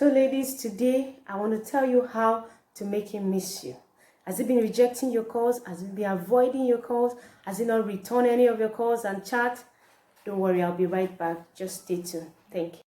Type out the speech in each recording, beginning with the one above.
So ladies, today I want to tell you how to make him miss you. Has he been rejecting your calls? Has he been avoiding your calls? Has he not returned any of your calls and chat? Don't worry, I'll be right back. Just stay tuned. Thank you.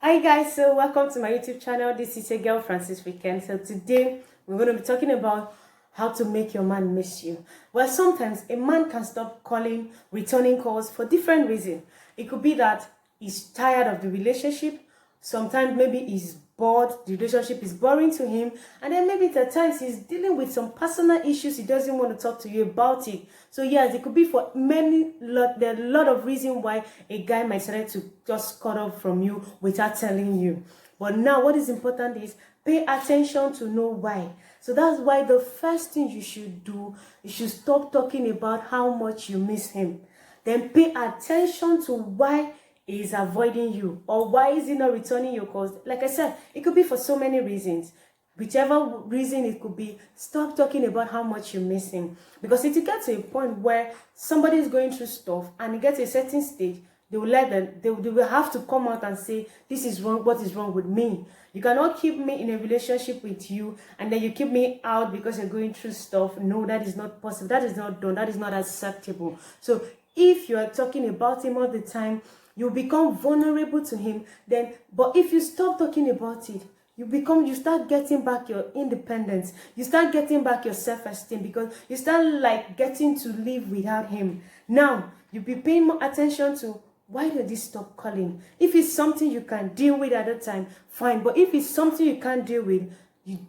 Hi guys, so welcome to my YouTube channel. This is your girl Francis Weekend. So today we're going to be talking about how to make your man miss you. Well, sometimes a man can stop calling, returning calls for different reasons. It could be that he's tired of the relationship. Sometimes maybe he's bored, the relationship is boring to him, and then maybe at times he's dealing with some personal issues, he doesn't want to talk to you about it. So yes, it could be for there are a lot of reasons why a guy might decide to just cut off from you without telling you. But now what is important is pay attention to know why. So that's why the first thing you should do, you should stop talking about how much you miss him. Then pay attention to why he is avoiding you, or why is he not returning your calls. Like I said, it could be for so many reasons. Whichever reason it could be, stop talking about how much you miss him. Because if you get to a point where somebody is going through stuff and you get to a certain stage, they will have to come out and say, this is wrong, what is wrong with me? You cannot keep me in a relationship with you and then you keep me out because you're going through stuff. No, that is not possible. That is not done. That is not acceptable. So if you are talking about him all the time, you become vulnerable to him. But if you stop talking about it, you start getting back your independence. You start getting back your self-esteem, because you start like getting to live without him. Now, you'll be paying more attention to, why did he stop calling? If it's something you can deal with at the time, fine. But if it's something you can't deal with,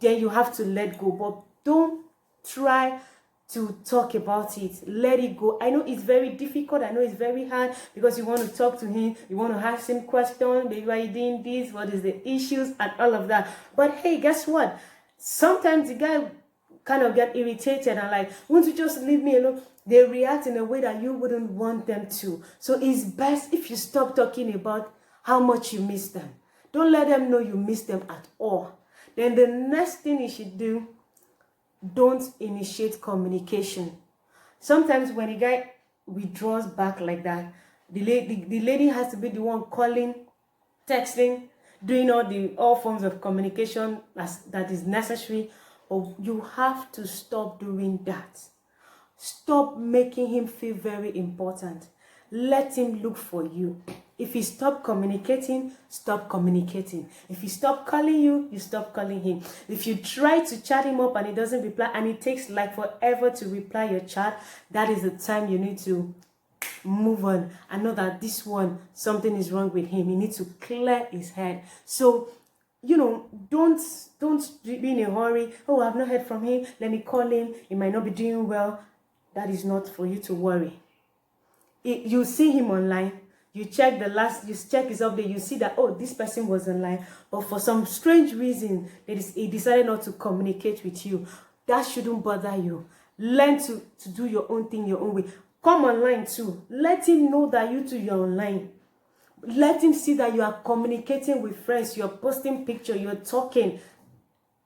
then you have to let go. But don't try to talk about it. Let it go. I know it's very difficult. I know it's very hard, because you want to talk to him, you want to ask him questions, maybe why are you doing this, what is the issues, and all of that. But hey, guess what? Sometimes the guy kind of get irritated and like, won't you just leave me alone? They react in a way that you wouldn't want them to. So it's best if you stop talking about how much you miss them. Don't let them know you miss them at all. Then the next thing you should do, don't initiate communication. Sometimes when a guy withdraws back like that, the lady has to be the one calling, texting, doing all forms of communication that is necessary. Or you have to stop doing that. Stop making him feel very important. Let him look for you. If he stop communicating, stop communicating. If he stop calling you, you stop calling him. If you try to chat him up and he doesn't reply, and it takes like forever to reply your chat, that is the time you need to move on and know that this one, something is wrong with him. You need to clear his head. So, don't be in a hurry. Oh, I've not heard from him, let me call him, he might not be doing well. That is not for you to worry. You see him online, you check his update, you see that, oh, this person was online, but for some strange reason, he decided not to communicate with you. That shouldn't bother you. Learn to do your own thing your own way. Come online too. Let him know that you too, you're online. Let him see that you are communicating with friends, you're posting pictures, you're talking,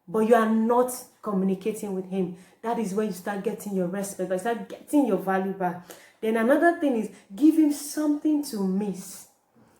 but you are not communicating with him. That is when you start getting your respect, you start getting your value back. Then another thing is, give him something to miss.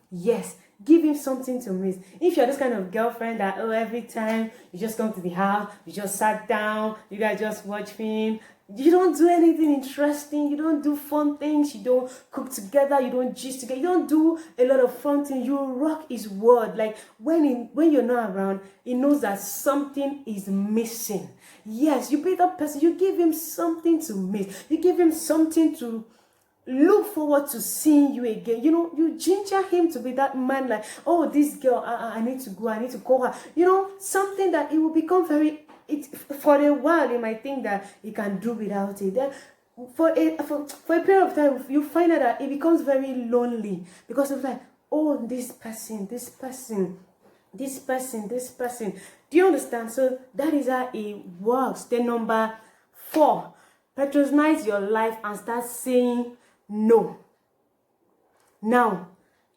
Yes, give him something to miss. If you're this kind of girlfriend that, oh, every time you just come to the house, you just sat down, you guys just watch film, you don't do anything interesting, you don't do fun things, you don't cook together, you don't gist together, you don't do a lot of fun things, you rock his world. Like when you're not around, he knows that something is missing. Yes, you be that person, you give him something to miss, you give him something to look forward to seeing you again. You ginger him to be that man, like, oh, this girl, I need to go, I need to call her. Something that it will become for a while, you might think that you can do without it. Then for a period of time, you find out that it becomes very lonely, because it's like, oh, this person. Do you understand? So that is how it works. Then number 4, patronize your life and start saying no. Now,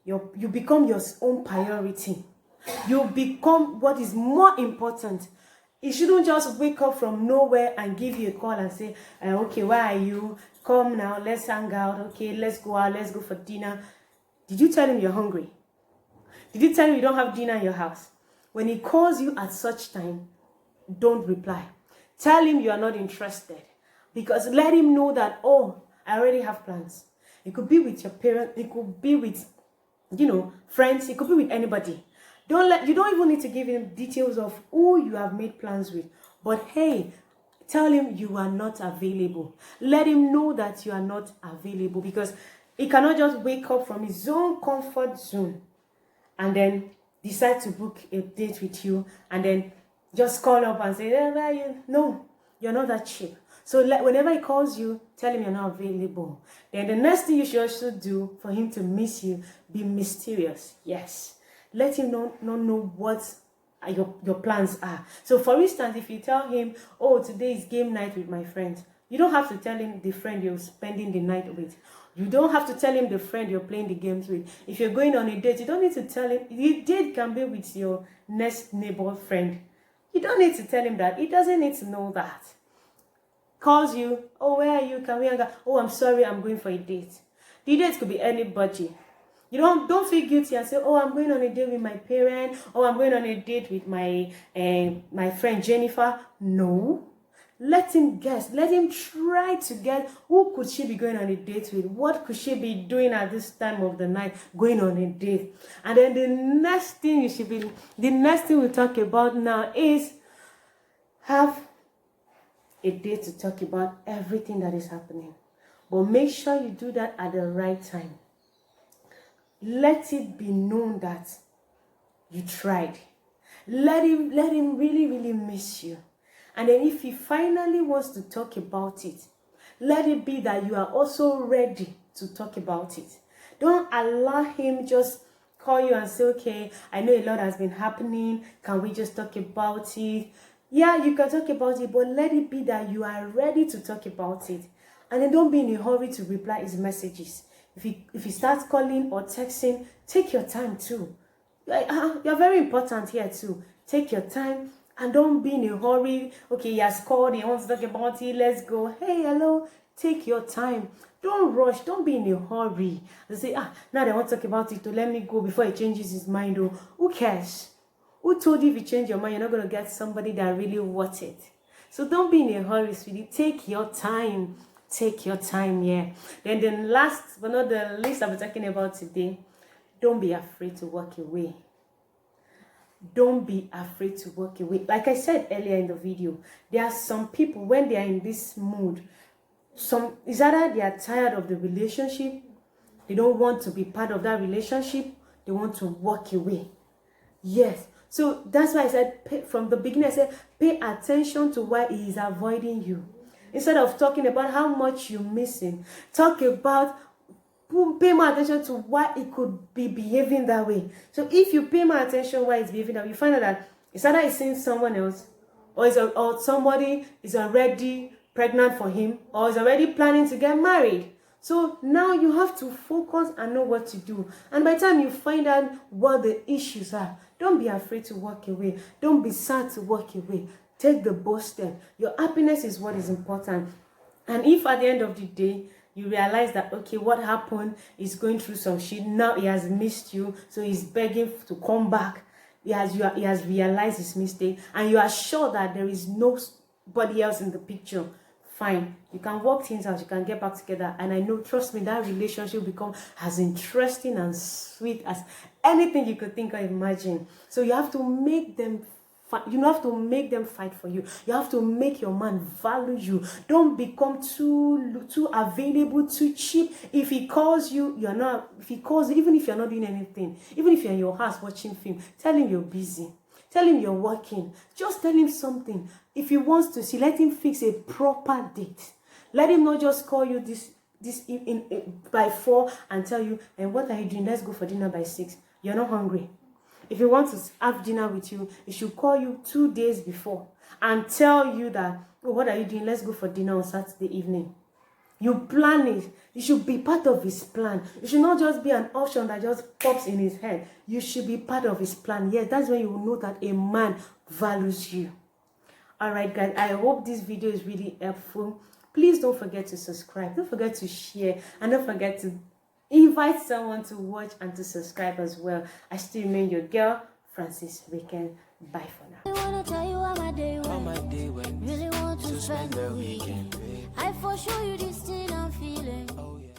you become your own priority. You become what is more important. He shouldn't just wake up from nowhere and give you a call and say, okay, where are you? Come now, let's hang out. Okay, let's go out. Let's go for dinner. Did you tell him you're hungry? Did you tell him you don't have dinner in your house? When he calls you at such time, don't reply. Tell him you are not interested. Because let him know that, oh, I already have plans. It could be with your parents. It could be with, friends. It could be with anybody. You don't even need to give him details of who you have made plans with. But hey, tell him you are not available. Let him know that you are not available, because he cannot just wake up from his own comfort zone and then decide to book a date with you and then just call up and say, where are you? No, you're not that cheap. So whenever he calls you, tell him you're not available. Then the next thing you should also do for him to miss you, be mysterious. Yes. Let him not know what your plans are. So for instance, if you tell him, oh, today is game night with my friends, you don't have to tell him the friend you're spending the night with. You don't have to tell him the friend you're playing the games with. If you're going on a date, you don't need to tell him. The date can be with your next neighbor friend. You don't need to tell him that. He doesn't need to know that. Calls you, oh, where are you? Can we hang out? Oh, I'm sorry, I'm going for a date. The date could be anybody. You don't feel guilty and say, oh, I'm going on a date with my parent. Oh, I'm going on a date with my friend Jennifer. No. Let him guess. Let him try to guess, who could she be going on a date with? What could she be doing at this time of the night going on a date? And then the next thing we'll talk about now is have a date to talk about everything that is happening. But make sure you do that at the right time. Let it be known that you tried. Let him really, really miss you. And then if he finally wants to talk about it, let it be that you are also ready to talk about it. Don't allow him just call you and say, okay, I know a lot has been happening. Can we just talk about it? Yeah, you can talk about it, but let it be that you are ready to talk about it. And then don't be in a hurry to reply his messages. If he starts calling or texting, take your time too. You're very important here too. Take your time and don't be in a hurry. Okay, he has called, he wants to talk about it, let's go. Hey, hello. Take your time. Don't rush. Don't be in a hurry. They say, now they want to talk about it, so let me go before he changes his mind. Oh, who cares? Who told you if you change your mind, you're not going to get somebody that really wants it? So don't be in a hurry, sweetie. Take your time. Take your time, yeah. Then the last but not the least I'll be talking about today, don't be afraid to walk away. Don't be afraid to walk away. Like I said earlier in the video, there are some people, when they are in this mood, it's either they are tired of the relationship, they don't want to be part of that relationship, they want to walk away. Yes. So that's why I said from the beginning, I said, pay attention to why he is avoiding you. Instead of talking about how much you miss him, talk about, pay more attention to why he could be behaving that way. So if you pay more attention why he's behaving that way, you find out that it's either he's seeing someone else, or somebody is already pregnant for him, or is already planning to get married. So now you have to focus and know what to do. And by the time you find out what the issues are, don't be afraid to walk away. Don't be sad to walk away. Take the bold step. Your happiness is what is important. And if at the end of the day, you realize that, okay, what happened is going through some shit. Now he has missed you, so he's begging to come back. He has realized his mistake, and you are sure that there is nobody else in the picture. Fine, you can work things out, you can get back together, and I know, trust me, that relationship will become as interesting and sweet as anything you could think or imagine. So you have to make them fight for you. You have to make your man value you. Don't become too available, too cheap. If he calls you, you're not. If he calls, even if you're not doing anything, even if you're in your house watching film, tell him you're busy. Tell him you're working. Just tell him something. If he wants to see, let him fix a proper date. Let him not just call you by 4 and tell you, and what are you doing? Let's go for dinner by 6. You're not hungry. If he wants to have dinner with you, he should call you 2 days before and tell you that, oh, what are you doing? Let's go for dinner on Saturday evening. You plan it. You should be part of his plan. You should not just be an option that just pops in his head. You should be part of his plan. Yes, that's when you will know that a man values you. Alright guys, I hope this video is really helpful. Please don't forget to subscribe, don't forget to share, and don't forget to invite someone to watch and to subscribe as well. I still remain your girl, Francis Weekend. Bye for now. I wanna tell you how my day went. Really want to spend the weekend. I for sure you this thing I'm feeling. Oh, yeah.